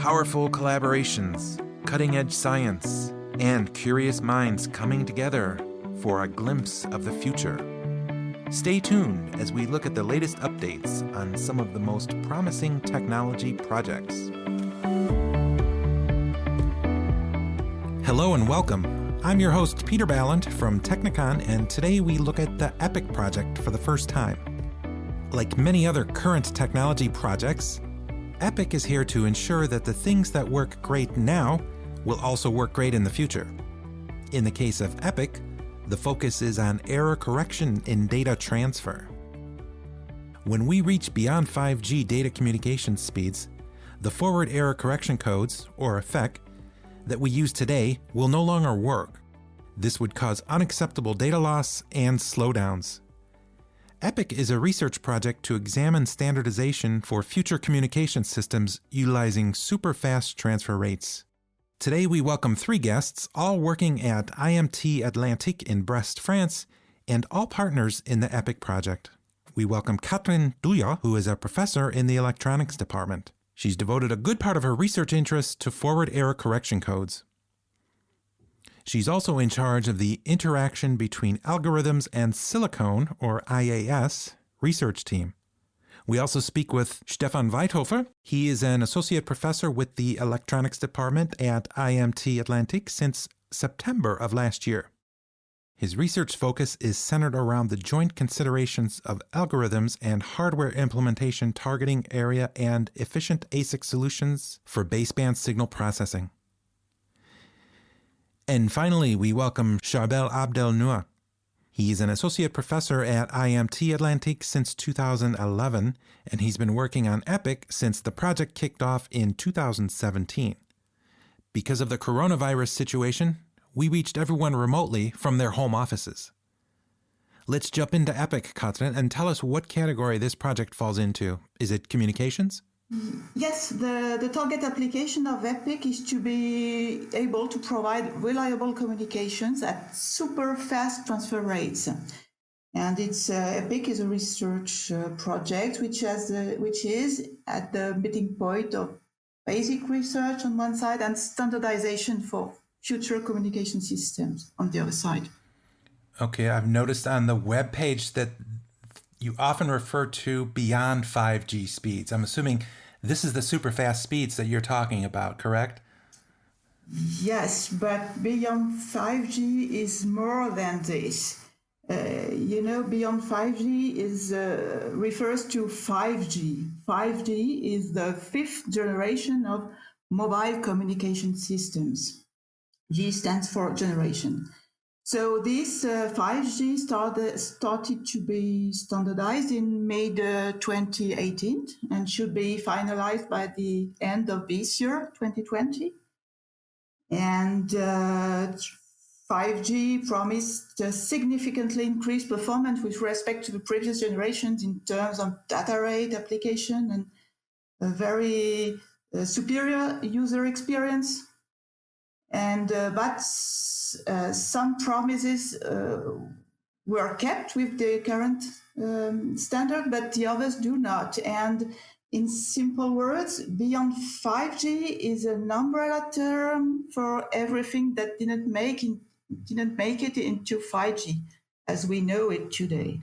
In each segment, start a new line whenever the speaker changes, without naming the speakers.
Powerful collaborations, cutting-edge science, and curious minds coming together for a glimpse of the future. Stay tuned as we look at the latest updates on some of the most promising technology projects. Hello and welcome. I'm your host, Peter Ballant from Technicon, and today we look at the EPIC project for the first time. Like many other current technology projects, EPIC is here to ensure that the things that work great now will also work great in the future. In the case of EPIC, the focus is on error correction in data transfer. When we reach beyond 5G data communication speeds, the forward error correction codes, or FEC, that we use today will no longer work. This would cause unacceptable data loss and slowdowns. EPIC is a research project to examine standardization for future communication systems utilizing super-fast transfer rates. Today we welcome three guests, all working at IMT Atlantique in Brest, France, and all partners in the EPIC project. We welcome Catherine Douillard, who is a professor in the electronics department. She's devoted a good part of her research interests to forward error correction codes. She's also in charge of the Interaction Between Algorithms and Silicon, or IAS, research team. We also speak with Stefan Weithoffer. He is an associate professor with the electronics department at IMT Atlantique since September of last year. His research focus is centered around the joint considerations of algorithms and hardware implementation targeting area and efficient ASIC solutions for baseband signal processing. And finally, we welcome Charbel Abdel Nour. He's an associate professor at IMT Atlantique since 2011, and he's been working on EPIC since the project kicked off in 2017. Because of the coronavirus situation, we reached everyone remotely from their home offices. Let's jump into EPIC, Catherine, and tell us what category this project falls into. Is it communications?
Yes, the target application of EPIC is to be able to provide reliable communications at super fast transfer rates. And EPIC is a research project which is at the meeting point of basic research on one side and standardization for future communication systems on the other side.
Okay, I've noticed on the web page that you often refer to beyond 5G speeds. I'm assuming this is the super fast speeds that you're talking about, correct?
Yes, but beyond 5G is more than this. Beyond 5G refers to 5G. 5G is the fifth generation of mobile communication systems. G stands for generation. So this 5G started to be standardized in May 2018 and should be finalized by the end of this year, 2020. And 5G promised a significantly increased performance with respect to the previous generations in terms of data rate application and a very superior user experience. And but some promises were kept with the current standard, but the others do not. And in simple words, beyond 5G is an umbrella term for everything that didn't make it into 5G as we know it today.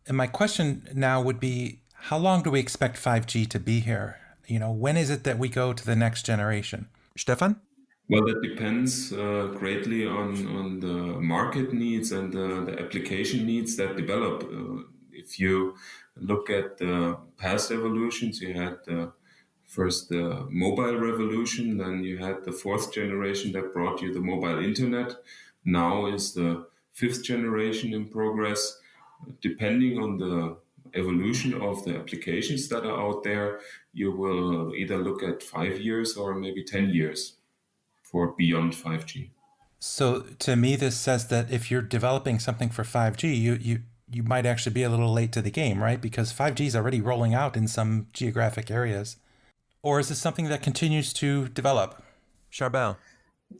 And my question now would be, how long do we expect 5G to be here? When is it that we go to the next generation? Stefan?
Well, that depends greatly on the market needs and the application needs that develop. If you look at the past evolutions, you had first the mobile revolution, then you had the fourth generation that brought you the mobile internet. Now is the fifth generation in progress. Depending on the evolution of the applications that are out there, you will either look at 5 years or maybe 10 years. For beyond 5G.
So to me, this says that if you're developing something for 5G, you might actually be a little late to the game, right? Because 5G is already rolling out in some geographic areas. Or is this something that continues to develop? Charbel?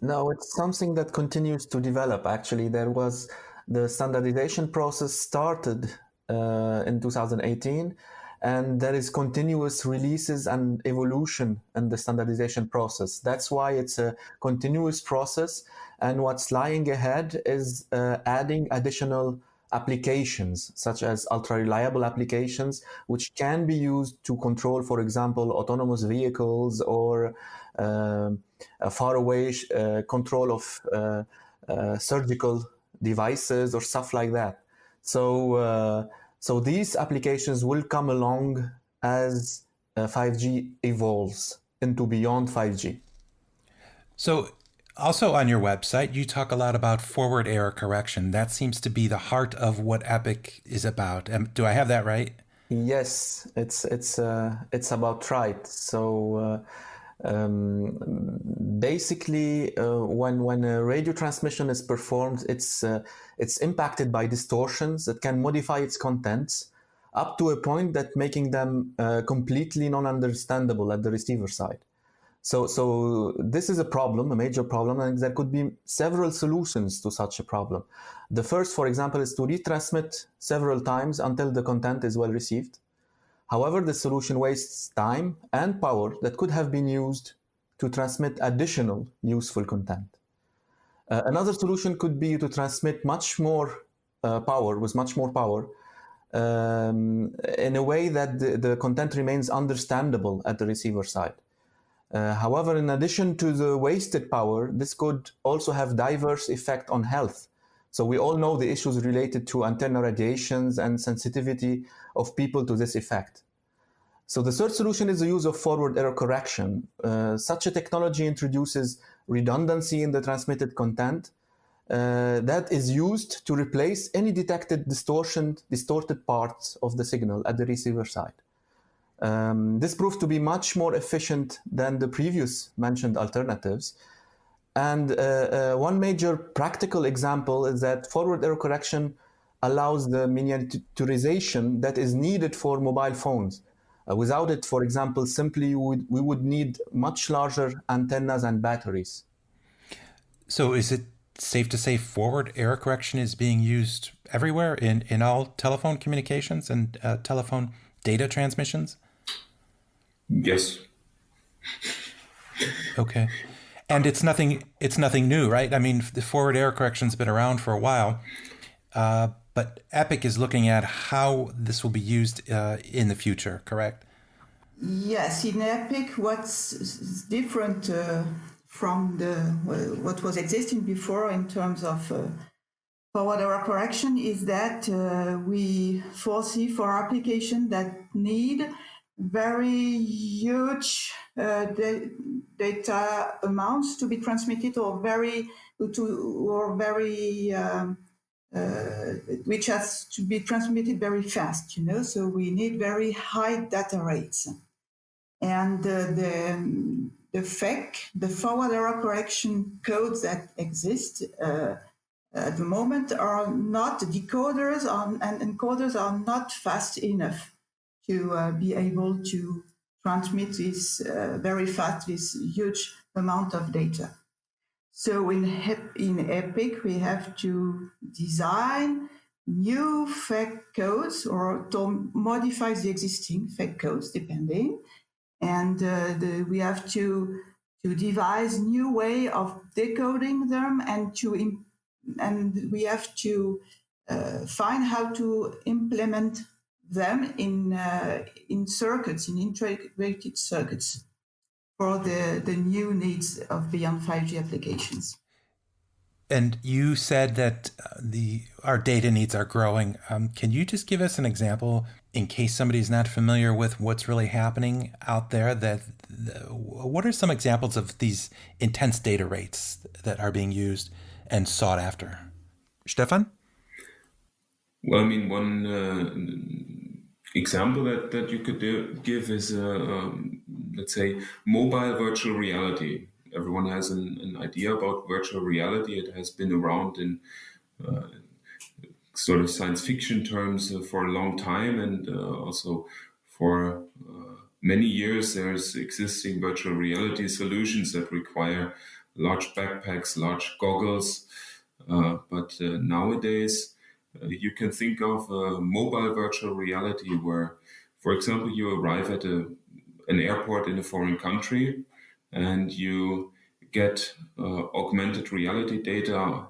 No, it's something that continues to develop. Actually, the standardization process started in 2018, and there is continuous releases and evolution in the standardization process. That's why it's a continuous process, and what's lying ahead is adding additional applications, such as ultra-reliable applications, which can be used to control, for example, autonomous vehicles or far-away control of surgical devices or stuff like that. So these applications will come along as 5G evolves into beyond 5G.
So also on your website, you talk a lot about forward error correction. That seems to be the heart of what EPIC is about. Do I have that right?
Yes, it's about right. So basically, when a radio transmission is performed, it's impacted by distortions that can modify its contents up to a point that making them completely non-understandable at the receiver side. So this is a problem, a major problem, and there could be several solutions to such a problem. The first, for example, is to retransmit several times until the content is well received. However, the solution wastes time and power that could have been used to transmit additional useful content. Another solution could be to transmit much more power, with much more power, in a way that the content remains understandable at the receiver side. However, in addition to the wasted power, this could also have diverse effect on health. So we all know the issues related to antenna radiations and sensitivity of people to this effect. So the third solution is the use of forward error correction. Such a technology introduces redundancy in the transmitted content that is used to replace any detected distorted parts of the signal at the receiver side. This proved to be much more efficient than the previous mentioned alternatives. And one major practical example is that forward error correction allows the miniaturization that is needed for mobile phones. Without it, for example, simply we would need much larger antennas and batteries.
So is it safe to say forward error correction is being used everywhere in all telephone communications and telephone data transmissions?
Yes.
Okay. And it's nothing new, right? I mean, the forward error correction's been around for a while, but EPIC is looking at how this will be used in the future, correct?
Yes, in EPIC, what's different from what was existing before in terms of forward error correction is that we foresee for applications that need very huge data amounts to be transmitted, which has to be transmitted very fast. So we need very high data rates, and the forward error correction codes that exist at the moment are not decoders and encoders are not fast enough to be able to transmit this very fast, this huge amount of data. So in EPIC, we have to design new fake codes or to modify the existing fake codes, depending. And we have to devise new way of decoding them, and we have to find how to implement them in circuits, in integrated circuits for the new needs of beyond 5G applications.
And you said that our data needs are growing. Can you just give us an example in case somebody's not familiar with what's really happening out there? What are some examples of these intense data rates that are being used and sought after? Stefan?
Well, I mean, one example that you could give is, let's say, mobile virtual reality. Everyone has an idea about virtual reality. It has been around in sort of science fiction terms for a long time, and also for many years there's existing virtual reality solutions that require large backpacks, large goggles. But nowadays, you can think of mobile virtual reality where, For example, you arrive at an airport in a foreign country and you get augmented reality data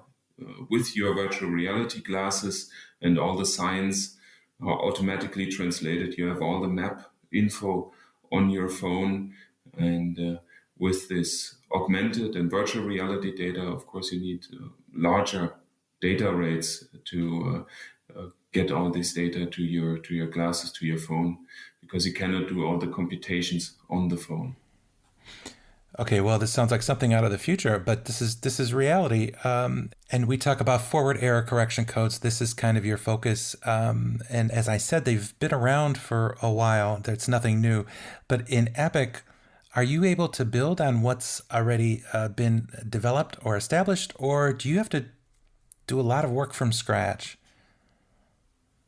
with your virtual reality glasses, and all the signs are automatically translated. You have all the map info on your phone, and with this augmented and virtual reality data, of course, you need larger data rates to get all this data to your glasses, to your phone, because you cannot do all the computations on the phone.
Okay, well, this sounds like something out of the future, but this is reality. And we talk about forward error correction codes. This is kind of your focus. And as I said, they've been around for a while. There's nothing new. But in EPIC, are you able to build on what's already been developed or established, or do you have to do a lot of work from scratch?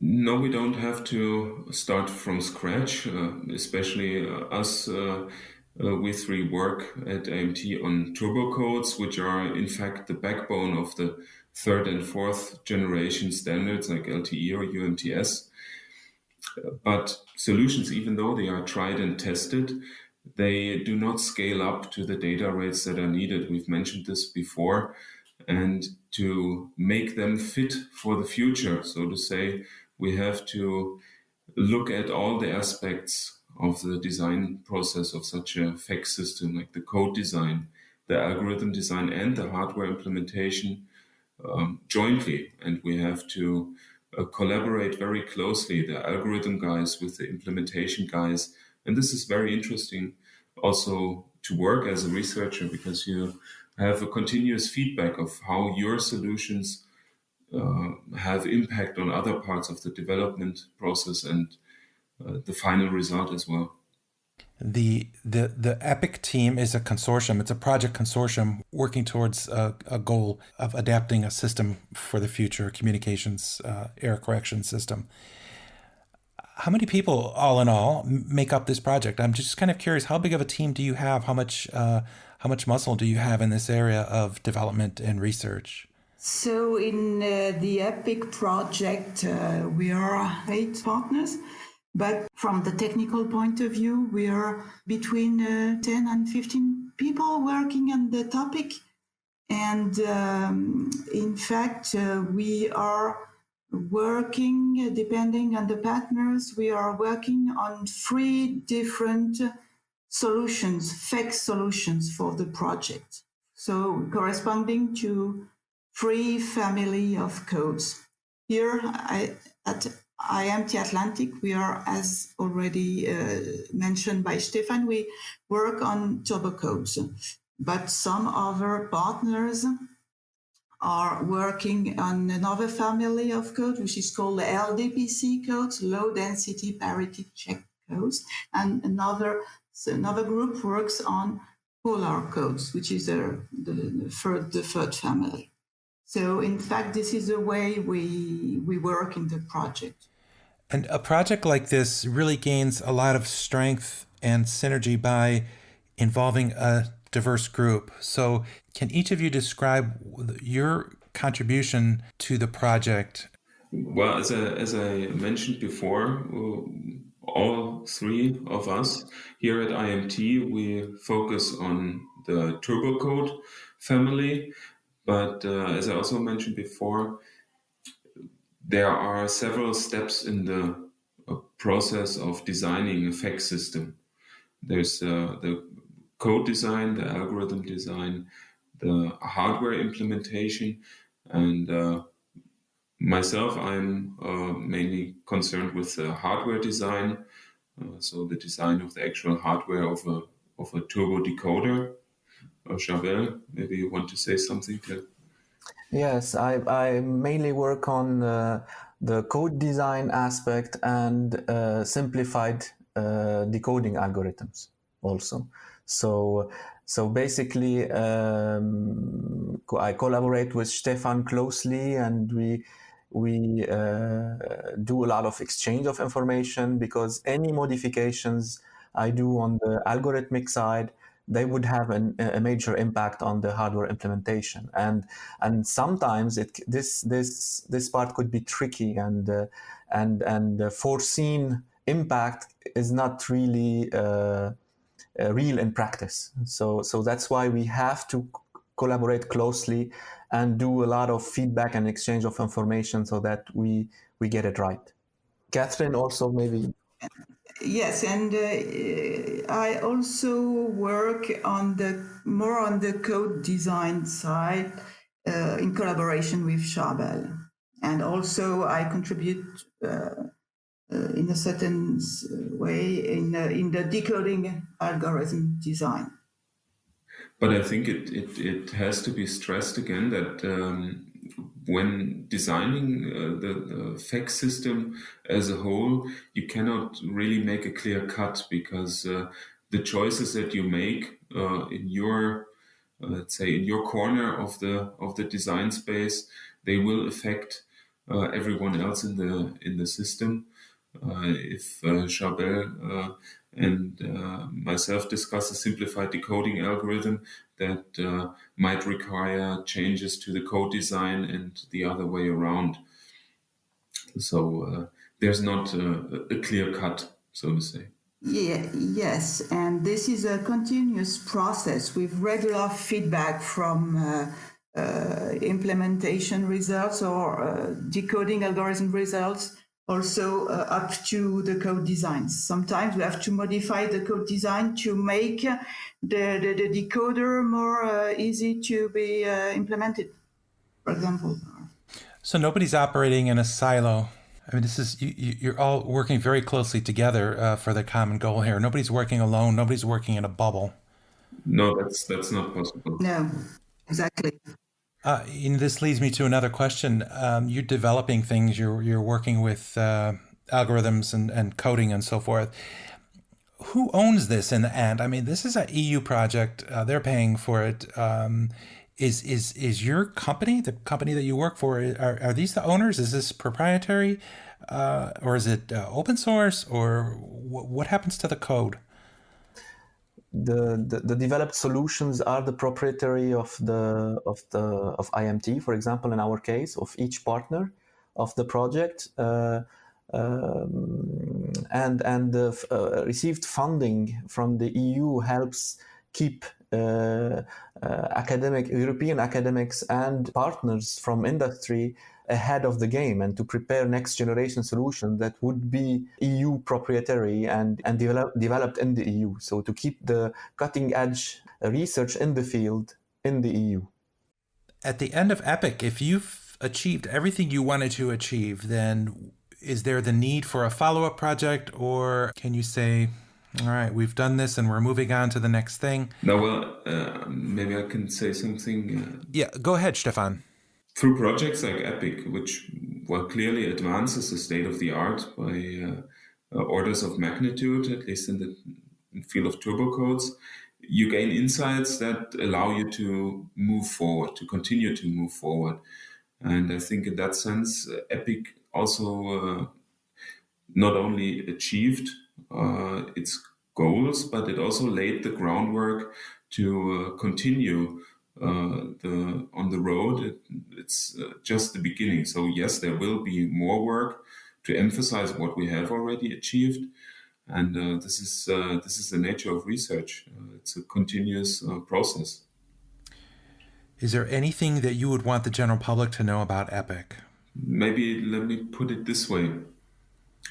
No, we don't have to start from scratch, especially us. We three work at IMT on turbo codes, which are in fact the backbone of the third and fourth generation standards like LTE or UMTS. But solutions, even though they are tried and tested, they do not scale up to the data rates that are needed. We've mentioned this before. And to make them fit for the future, so to say, we have to look at all the aspects of the design process of such a FEC system, like the code design, the algorithm design, and the hardware implementation jointly. And we have to collaborate very closely, the algorithm guys with the implementation guys. And this is very interesting also to work as a researcher, because you have a continuous feedback of how your solutions have impact on other parts of the development process and the final result as well.
The EPIC team is a consortium. It's a project consortium working towards a goal of adapting a system for the future, communications error correction system. How many people, all in all, make up this project? I'm just kind of curious, how big of a team do you have? How much muscle do you have in this area of development and research?
So in the EPIC project, we are 8 partners. But from the technical point of view, we are between 10 and 15 people working on the topic. And in fact, we are working, depending on the partners, we are working on 3 different solutions, FEC solutions for the project. So corresponding to 3 family of codes. Here at IMT Atlantique, we are, as already mentioned by Stefan, we work on turbo codes, but some other partners are working on another family of code, which is called LDPC codes, low density parity check codes, and another group works on polar codes, which is the third family. So in fact, this is the way we work in the project.
And a project like this really gains a lot of strength and synergy by involving a diverse group. So can each of you describe your contribution to the project?
Well, as I mentioned before, all 3 of us here at IMT, we focus on the turbo code family. But as I also mentioned before, there are several steps in the process of designing a FEC system. There's the code design, the algorithm design, the hardware implementation, and myself, I'm mainly concerned with the hardware design, so the design of the actual hardware of a turbo decoder. Charbel, maybe you want to say something to...
Yes, I mainly work on the code design aspect and simplified decoding algorithms also. So basically, I collaborate with Stefan closely, and we do a lot of exchange of information, because any modifications I do on the algorithmic side, they would have a major impact on the hardware implementation, and sometimes this part could be tricky and foreseen impact is not really real in practice. So that's why we have to collaborate closely and do a lot of feedback and exchange of information so that we get it right. Catherine, also maybe.
Yes, and I also work on more on the code design side in collaboration with Charbel, and also I contribute in a certain way in the decoding algorithm design.
But I think it has to be stressed again that when designing the FEC system as a whole, you cannot really make a clear cut, because the choices that you make in your let's say in your corner of the design space, they will affect everyone else in the system. If Charbel and myself discuss a simplified decoding algorithm that might require changes to the code design and the other way around. So there's not a clear cut, so to say.
Yeah, yes, and this is a continuous process with regular feedback from implementation results or decoding algorithm results, also up to the code designs. Sometimes we have to modify the code design to make the decoder more easy to be implemented, for example.
So nobody's operating in a silo. I mean, this is you're all working very closely together for the common goal here. Nobody's working alone. Nobody's working in a bubble.
No, that's not possible.
No, exactly.
This leads me to another question. You're developing things. You're working with algorithms and coding and so forth. Who owns this in the end? I mean, this is an EU project. They're paying for it. Is your company, the company that you work for, are these the owners? Is this proprietary, or is it open source, or what happens to the code?
The developed solutions are the proprietary of IMT, for example, in our case, of each partner of the project, and the received funding from the EU helps keep European academics and partners from industry ahead of the game, and to prepare next generation solutions that would be EU proprietary and developed in the EU. So to keep the cutting edge research in the field in the EU.
At the end of EPIC, if you've achieved everything you wanted to achieve, then is there the need for a follow-up project, or can you say, all right, we've done this and we're moving on to the next thing?
No, well, maybe I can say something.
Yeah, go ahead, Stefan.
Through projects like EPIC, which clearly advances the state of the art by orders of magnitude, at least in the field of turbo codes, you gain insights that allow you to move forward, to continue to move forward. And I think in that sense, EPIC also not only achieved its goals, but it also laid the groundwork to continue on the road. It's just the beginning. So yes, there will be more work to emphasize what we have already achieved, and this is the nature of research. It's a continuous process.
Is there anything that you would want the general public to know about EPIC?
Maybe let me put it this way.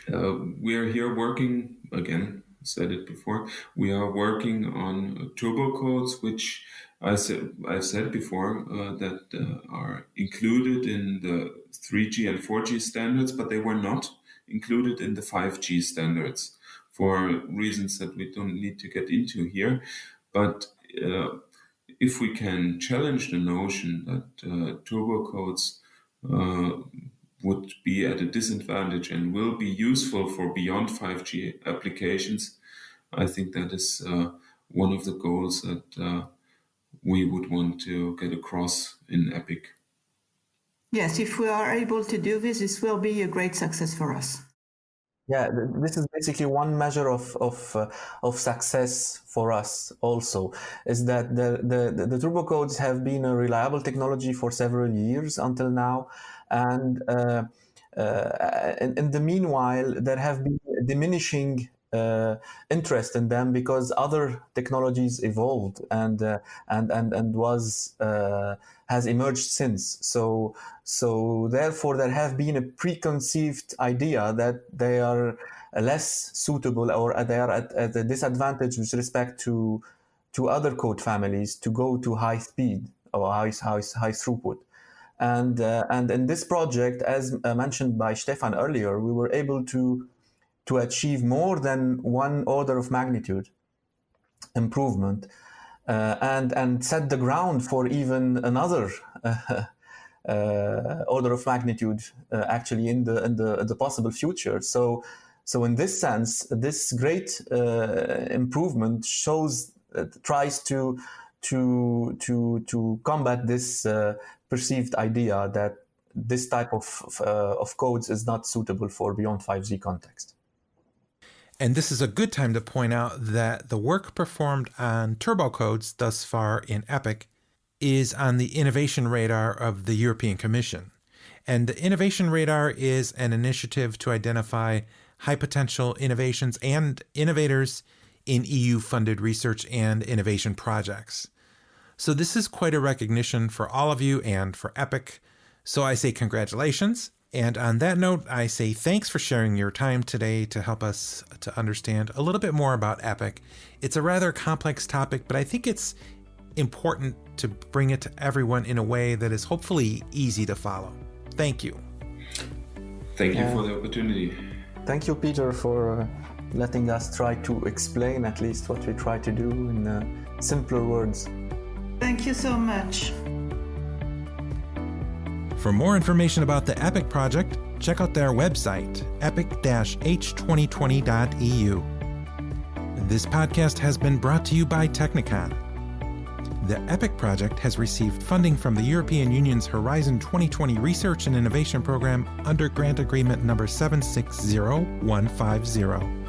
We are here working, again, said it before, we are working on turbo codes, which I've said before that are included in the 3G and 4G standards, but they were not included in the 5G standards for reasons that we don't need to get into here. But if we can challenge the notion that turbo codes would be at a disadvantage and will be useful for beyond 5G applications, I think that is one of the goals that we would want to get across in EPIC.
Yes, if we are able to do this, this will be a great success for us.
Yeah, this is basically one measure of success for us also, is that the turbo codes have been a reliable technology for several years until now. And in the meanwhile, there have been diminishing interest in them because other technologies evolved and has emerged since. So therefore, there have been a preconceived idea that they are less suitable or they are at a disadvantage with respect to other code families to go to high speed or high throughput. And in this project, as mentioned by Stefan earlier, we were able to achieve more than one order of magnitude improvement, and set the ground for even another order of magnitude actually in the possible future. So in this sense, this great improvement tries to combat this perceived idea that this type of codes is not suitable for beyond 5G context.
And this is a good time to point out that the work performed on turbo codes thus far in EPIC is on the Innovation Radar of the European Commission. And the Innovation Radar is an initiative to identify high potential innovations and innovators in EU-funded research and innovation projects. So this is quite a recognition for all of you and for EPIC. So I say congratulations. And on that note, I say thanks for sharing your time today to help us to understand a little bit more about EPIC. It's a rather complex topic, but I think it's important to bring it to everyone in a way that is hopefully easy to follow. Thank you.
Thank you for the opportunity.
Thank you, Peter, for letting us try to explain at least what we try to do in simpler words.
Thank you so much.
For more information about the EPIC project, check out their website, epic-h2020.eu. This podcast has been brought to you by Technikon. The EPIC project has received funding from the European Union's Horizon 2020 Research and Innovation Program under Grant Agreement number 760150.